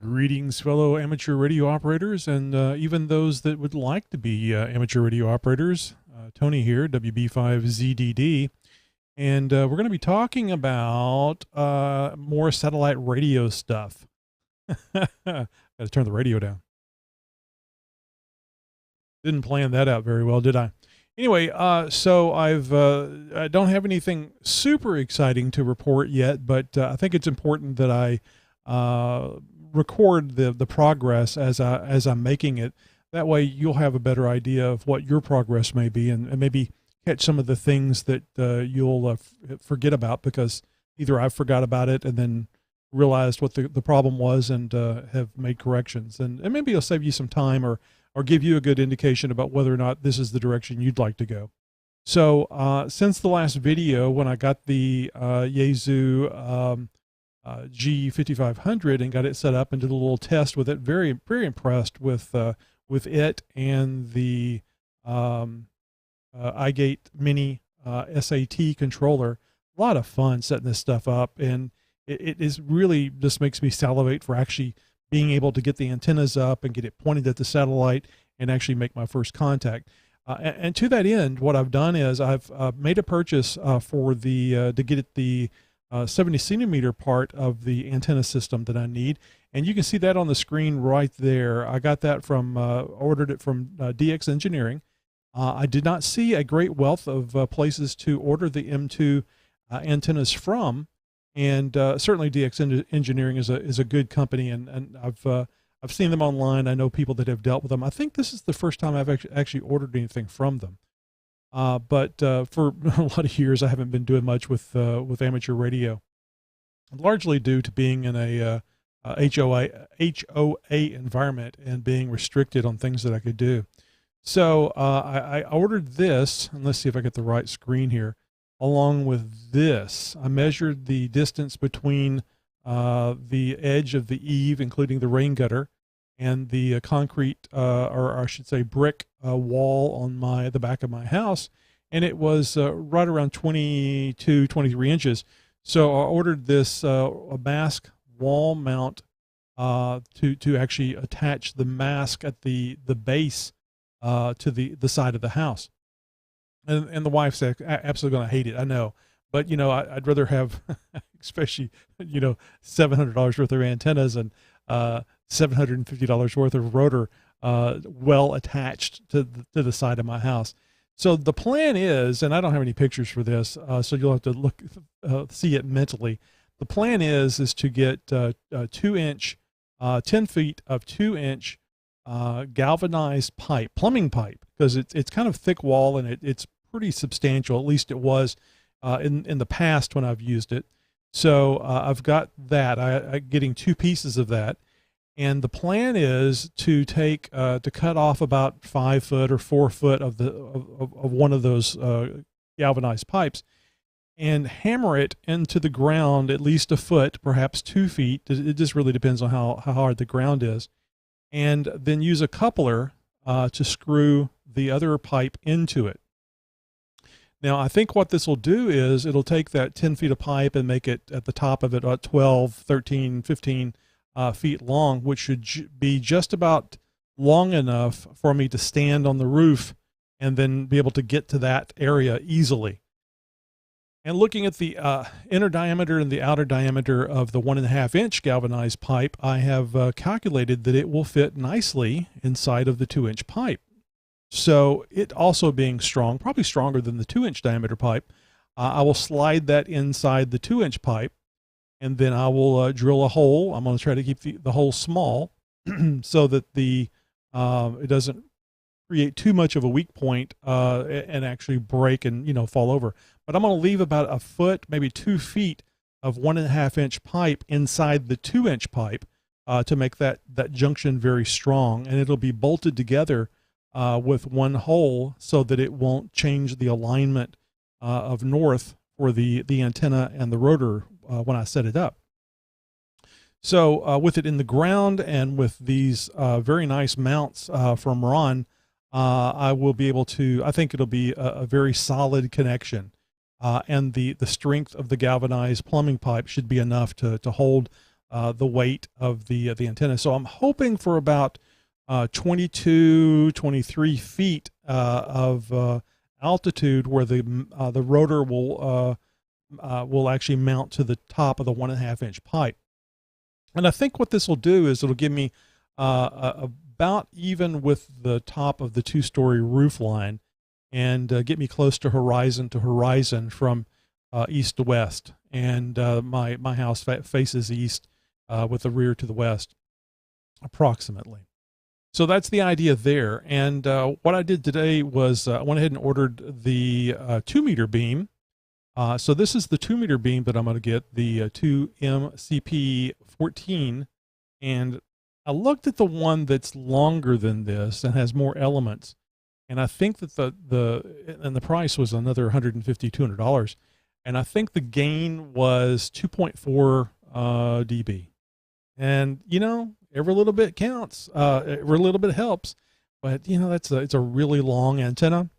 Greetings, fellow amateur radio operators, and even those that would like to be amateur radio operators. Tony here, WB5ZDD, and we're going to be talking about more satellite radio stuff. Got to turn the radio down. Didn't plan that out very well, did I? Anyway, so I don't have anything super exciting to report yet, but I think it's important that I record the progress as I'm making it. That way you'll have a better idea of what your progress may be, and maybe catch some of the things that you'll forget about, because either I've forgot about it and then realized what the problem was and have made corrections, and maybe it'll save you some time, or give you a good indication about whether or not this is the direction you'd like to go. So since the last video, when I got the Yaesu G5500 and got it set up and did a little test with it, very impressed with it and the iGate Mini SAT controller. A lot of fun setting this stuff up, and it is really just makes me salivate for actually being able to get the antennas up and get it pointed at the satellite and actually make my first contact. And to that end, what I've done is I've made a purchase for the to get it the 70 centimeter part of the antenna system that I need. And you can see that on the screen right there. I got that from, ordered it from DX Engineering. I did not see a great wealth of places to order the M2 antennas from. And certainly DX Engineering is a good company, and I've seen them online. I know people that have dealt with them. I think this is the first time I've actually ordered anything from them. But for a lot of years, I haven't been doing much with amateur radio, largely due to being in a HOA environment and being restricted on things that I could do. So I ordered this, and let's see if I get the right screen here. Along with this, I measured the distance between the edge of the eave, including the rain gutter, and the concrete, or I should say brick wall on the back of my house, and it was right around 22, 23 inches. So I ordered this a mask wall mount to actually attach the mask at the base to the side of the house. And the wife's absolutely going to hate it, I know. But, you know, I'd rather have, especially, you know, $700 worth of antennas and $750 worth of rotor well attached to the side of my house. So the plan is, and I don't have any pictures for this, so you'll have to look, see it mentally. The plan is to get 2-inch, 10 feet of 2-inch galvanized pipe, plumbing pipe, because it's kind of thick wall, and it's pretty substantial. At least it was in the past when I've used it. So I've got that. I'm getting 2 pieces of that, and the plan is to take to cut off about 5 foot or 4 foot of one of those galvanized pipes, and hammer it into the ground at least a foot, perhaps 2 feet. It just really depends on how hard the ground is, and then use a coupler to screw the other pipe into it. Now, I think what this will do is it'll take that 10 feet of pipe and make it at the top of it about 12, 13, 15 feet long, which should be just about long enough for me to stand on the roof and then be able to get to that area easily. And looking at the inner diameter and the outer diameter of the 1.5-inch galvanized pipe, I have calculated that it will fit nicely inside of the 2-inch pipe. So it also being strong, probably stronger than the 2-inch diameter pipe, I will slide that inside the 2-inch pipe, and then I will drill a hole. I'm going to try to keep the hole small so that it doesn't create too much of a weak point and actually break and, you know, fall over. But I'm going to leave about a foot, maybe 2 feet of 1.5-inch pipe inside the 2-inch pipe to make that junction very strong, and it'll be bolted together with one hole so that it won't change the alignment of north for the antenna and the rotor when I set it up. So with it in the ground and with these very nice mounts from Ron, I will be able to, I think it'll be a very solid connection. And the strength of the galvanized plumbing pipe should be enough to hold the weight of the antenna. So I'm hoping for about 22, 23 feet of altitude where the rotor will actually mount to the top of the 1.5 inch pipe. And I think what this will do is it'll give me about even with the top of the 2-story roof line, and get me close to horizon from east to west. And my house faces east with the rear to the west, approximately. So that's the idea there. And what I did today was I went ahead and ordered the 2-meter beam. So this is the 2-meter beam that I'm going to get, the 2MCP14. And I looked at the one that's longer than this and has more elements. And I think that the price was another $150, $200. And I think the gain was 2.4 dB. And, you know, every little bit counts. Every little bit helps. But, you know, it's a really long antenna.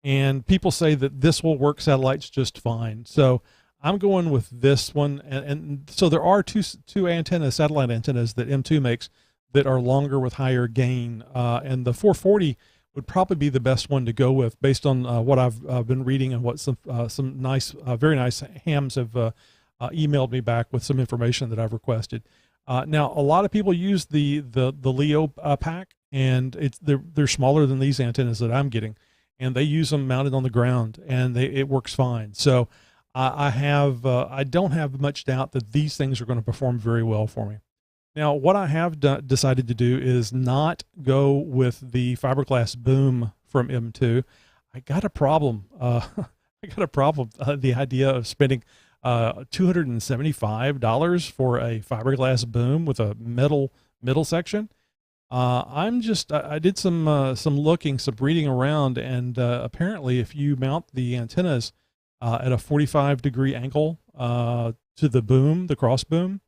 And people say that this will work satellites just fine. So I'm going with this one. And so there are two satellite antennas that M2 makes that are longer with higher gain. And the 440 would probably be the best one to go with based on what I've been reading and what some nice, very nice hams have emailed me back with some information that I've requested. Now, a lot of people use the Leo pack, and they're smaller than these antennas that I'm getting, and they use them mounted on the ground, and it works fine. So I don't have much doubt that these things are going to perform very well for me. Now, what I have decided to do is not go with the fiberglass boom from M2. I got a problem. The idea of spending $275 for a fiberglass boom with a metal middle section. I did some looking, some reading around, and apparently if you mount the antennas at a 45-degree angle to the boom, the cross boom,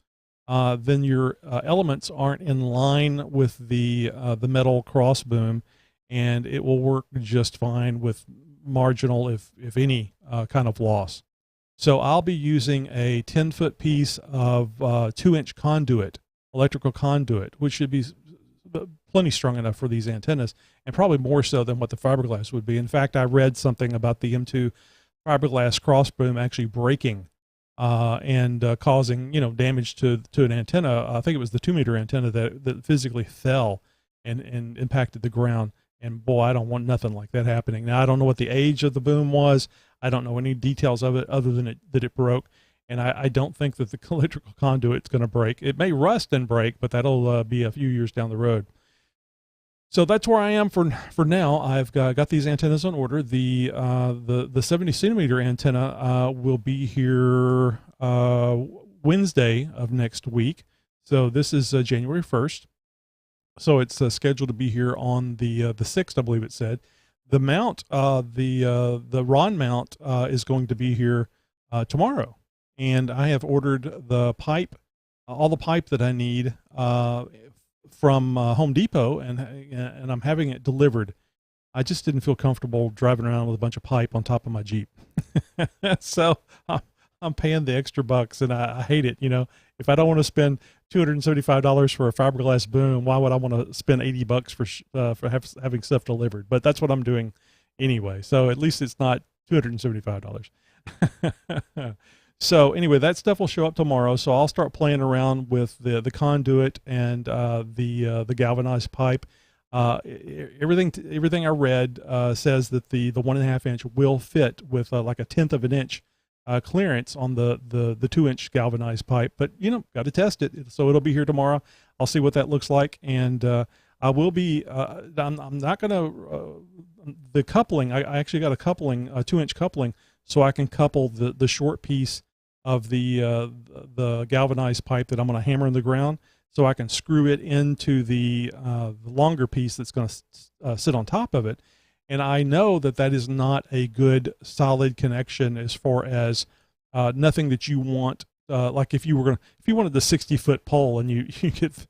then your elements aren't in line with the metal cross boom, and it will work just fine with marginal, if any, kind of loss. So I'll be using a 10-foot piece of 2-inch conduit, electrical conduit, which should be plenty strong enough for these antennas, and probably more so than what the fiberglass would be. In fact, I read something about the M2 fiberglass cross boom actually breaking and causing, you know, damage to an antenna. I think it was the 2-meter antenna that physically fell and impacted the ground. And boy, I don't want nothing like that happening. Now, I don't know what the age of the boom was. I don't know any details of it other than that it broke. And I don't think that the electrical conduit's going to break. It may rust and break, but that'll be a few years down the road. So that's where I am for now. I've got these antennas on order. The 70 centimeter antenna will be here Wednesday of next week. So this is January 1st. So it's scheduled to be here on the 6th, I believe it said. The mount, the RON mount, is going to be here tomorrow, and I have ordered the pipe, all the pipe that I need from Home Depot, and I'm having it delivered. I just didn't feel comfortable driving around with a bunch of pipe on top of my Jeep, so I'm paying the extra bucks, and I hate it. You know, if I don't want to spend $275 for a fiberglass boom, why would I want to spend $80 for having stuff delivered? But that's what I'm doing anyway. So at least it's not $275. So anyway, that stuff will show up tomorrow. So I'll start playing around with the conduit and the galvanized pipe. Everything I read says that the 1.5 inch will fit with like a 1/10 of an inch clearance on the 2-inch galvanized pipe, but you know, got to test it. So it'll be here tomorrow. I'll see what that looks like, and I will be. I'm not gonna the coupling. I actually got a coupling, a 2-inch coupling, so I can couple the short piece of the galvanized pipe that I'm going to hammer in the ground, so I can screw it into the longer piece that's going to sit on top of it. And I know that is not a good solid connection as far as nothing that you want. Like if you wanted the 60-foot pole and you get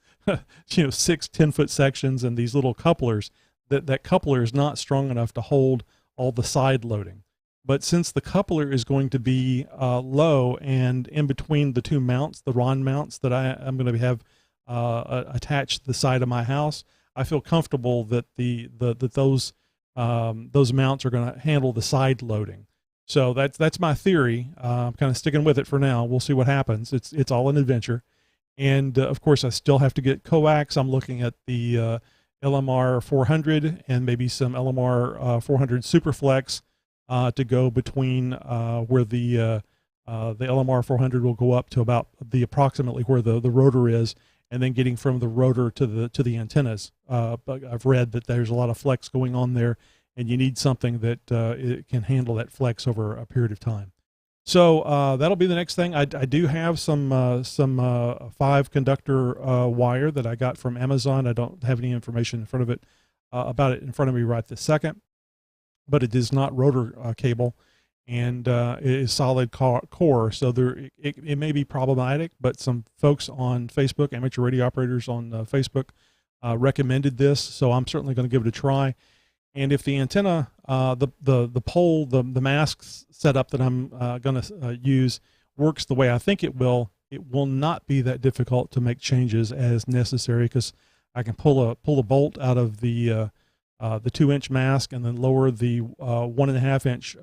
6 10-foot sections and these little couplers, that coupler is not strong enough to hold all the side loading. But since the coupler is going to be low and in between the two mounts, the Ron mounts that I'm going to have attached to the side of my house, I feel comfortable that those mounts are going to handle the side loading. So that's my theory. I'm kind of sticking with it for now. We'll see what happens. It's all an adventure. And of course, I still have to get coax. I'm looking at the LMR 400 and maybe some LMR 400 Superflex to go between where the LMR 400 will go up to about the approximately where the rotor is, and then getting from the rotor to the antennas. But I've read that there's a lot of flex going on there, and you need something that it can handle that flex over a period of time. So that'll be the next thing. I do have some 5 conductor wire that I got from Amazon. I don't have any information in front of it about it in front of me right this second, but it is not rotor cable, and it is solid core. So it may be problematic, but some folks on Facebook, amateur radio operators on Facebook, recommended this, so I'm certainly going to give it a try. And if the antenna, the pole, the mast setup that I'm going to use works the way I think it will not be that difficult to make changes as necessary, because I can pull a bolt out of the 2-inch mask and then lower the 1.5-inch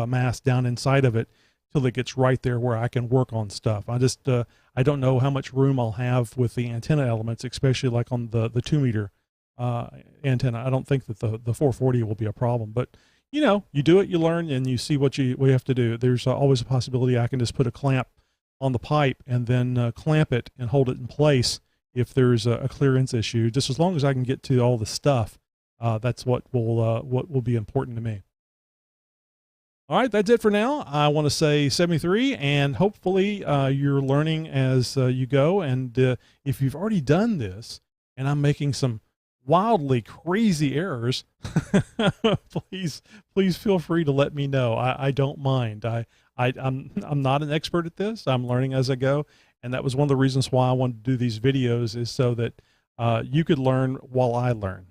mask down inside of it till it gets right there where I can work on stuff. I don't know how much room I'll have with the antenna elements, especially like on the 2-meter antenna. I don't think that the 440 will be a problem, but you do it, you learn, and you see what you have to do. There's always a possibility I can just put a clamp on the pipe and then clamp it and hold it in place if there's a clearance issue. Just as long as I can get to all the stuff, that's what will be important to me. All right, that's it for now. I want to say 73, and hopefully you're learning as you go. And if you've already done this, and I'm making some wildly crazy errors, please feel free to let me know. I don't mind. I'm not an expert at this. I'm learning as I go, and that was one of the reasons why I wanted to do these videos, is so that you could learn while I learn.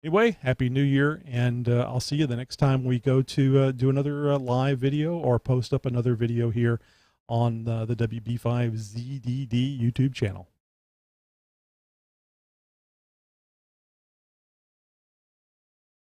Anyway, Happy New Year, and I'll see you the next time we go to do another live video or post up another video here on the WB5ZDD YouTube channel.